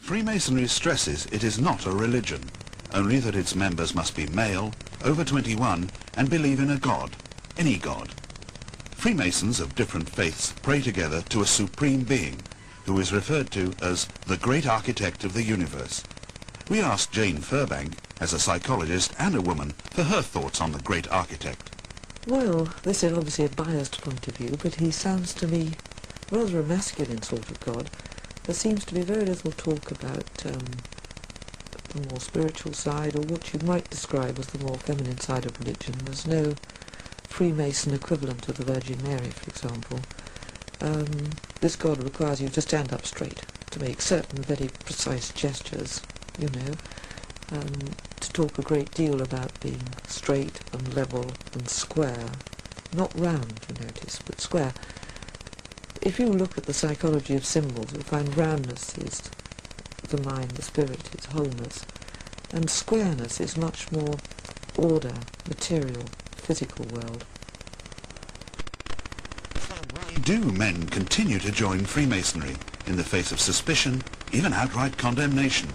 Freemasonry stresses it is not a religion, only that its members must be male, over 21, and believe in a god, any god. Freemasons of different faiths pray together to a supreme being, who is referred to as the great architect of the universe. We asked Jane Furbank, as a psychologist and a woman, for her thoughts on the great architect. Well, this is obviously a biased point of view, but he sounds to me rather a masculine sort of god. There seems to be very little talk about the more spiritual side, or what you might describe as the more feminine side of religion. There's no Freemason equivalent of the Virgin Mary, for example. This god requires you to stand up straight, to make certain very precise gestures, you know, to talk a great deal about being straight and level and square. Not round, you notice, but square. If you look at the psychology of symbols, you'll find roundness is the mind, the spirit, it's wholeness. And squareness is much more order, material, physical world. Why do men continue to join Freemasonry in the face of suspicion, even outright condemnation?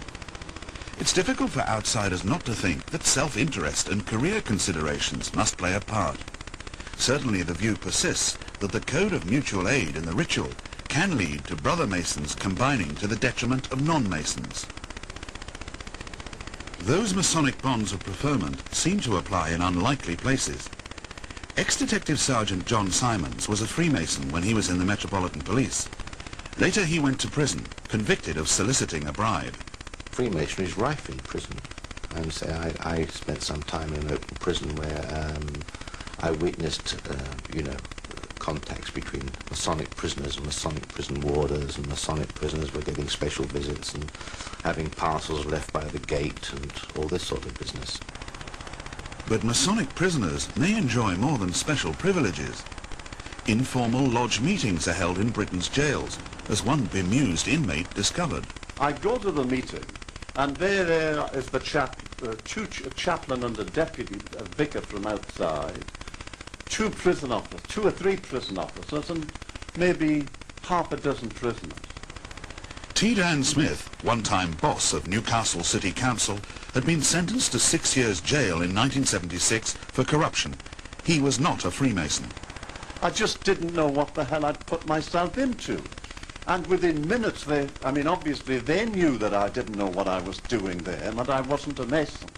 It's difficult for outsiders not to think that self-interest and career considerations must play a part. Certainly the view persists that the code of mutual aid in the ritual can lead to brother Masons combining to the detriment of non-Masons. Those Masonic bonds of preferment seem to apply in unlikely places. Ex-Detective Sergeant John Simons was a Freemason when he was in the Metropolitan Police. Later he went to prison, convicted of soliciting a bribe. Freemasonry is rife in prison. And say I spent some time in an open prison where I witnessed, contacts between Masonic prisoners and Masonic prison warders, and Masonic prisoners were getting special visits and having parcels left by the gate and all this sort of business. But Masonic prisoners may enjoy more than special privileges. Informal lodge meetings are held in Britain's jails, as one bemused inmate discovered. I go to the meeting, and there is the chaplain and the deputy vicar from outside, two or three prison officers, and maybe half a dozen prisoners. T. Dan Smith, one-time boss of Newcastle City Council, had been sentenced to 6 years jail in 1976 for corruption. He was not a Freemason. I just didn't know what the hell I'd put myself into. And within minutes, obviously they knew that I didn't know what I was doing there, and that I wasn't a Mason.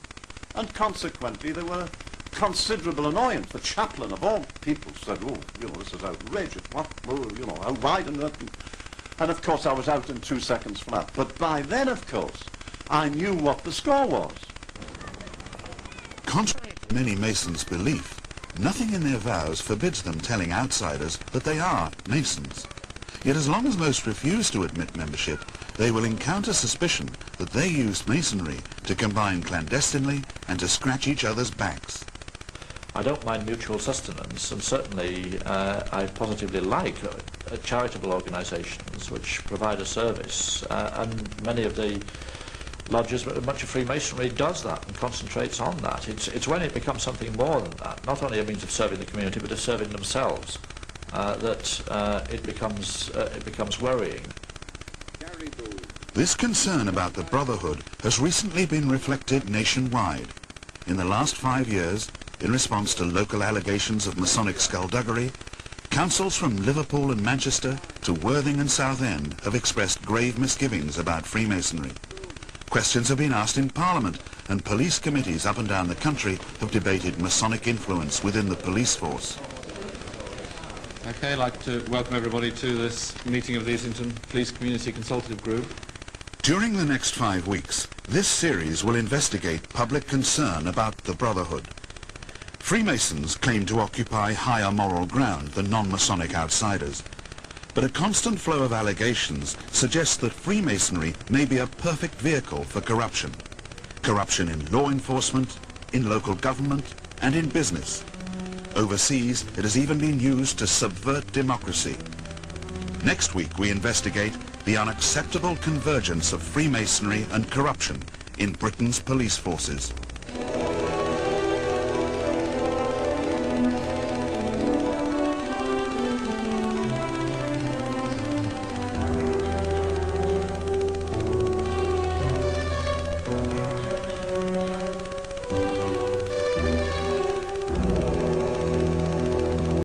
And consequently, there were considerable annoyance. The chaplain, of all people, said, this is outrageous. What? How wide and that? And of course, I was out in 2 seconds flat. But by then, of course, I knew what the score was. Contrary to many Masons' belief, nothing in their vows forbids them telling outsiders that they are Masons. Yet as long as most refuse to admit membership, they will encounter suspicion that they used Masonry to combine clandestinely and to scratch each other's backs. I don't mind mutual sustenance, and certainly I positively like charitable organisations which provide a service, and many of the lodges, much of Freemasonry does that and concentrates on that. It's when it becomes something more than that, not only a means of serving the community but of serving themselves, that it becomes worrying. This concern about the Brotherhood has recently been reflected nationwide. In the last 5 years, in response to local allegations of Masonic skullduggery, councils from Liverpool and Manchester to Worthing and Southend have expressed grave misgivings about Freemasonry. Questions have been asked in Parliament, and police committees up and down the country have debated Masonic influence within the police force. Okay, I'd like to welcome everybody to this meeting of the Islington Police Community Consultative Group. During the next 5 weeks, this series will investigate public concern about the Brotherhood. Freemasons claim to occupy higher moral ground than non-Masonic outsiders, but a constant flow of allegations suggests that Freemasonry may be a perfect vehicle for corruption. Corruption in law enforcement, in local government, and in business. Overseas, it has even been used to subvert democracy. Next week, we investigate the unacceptable convergence of Freemasonry and corruption in Britain's police forces.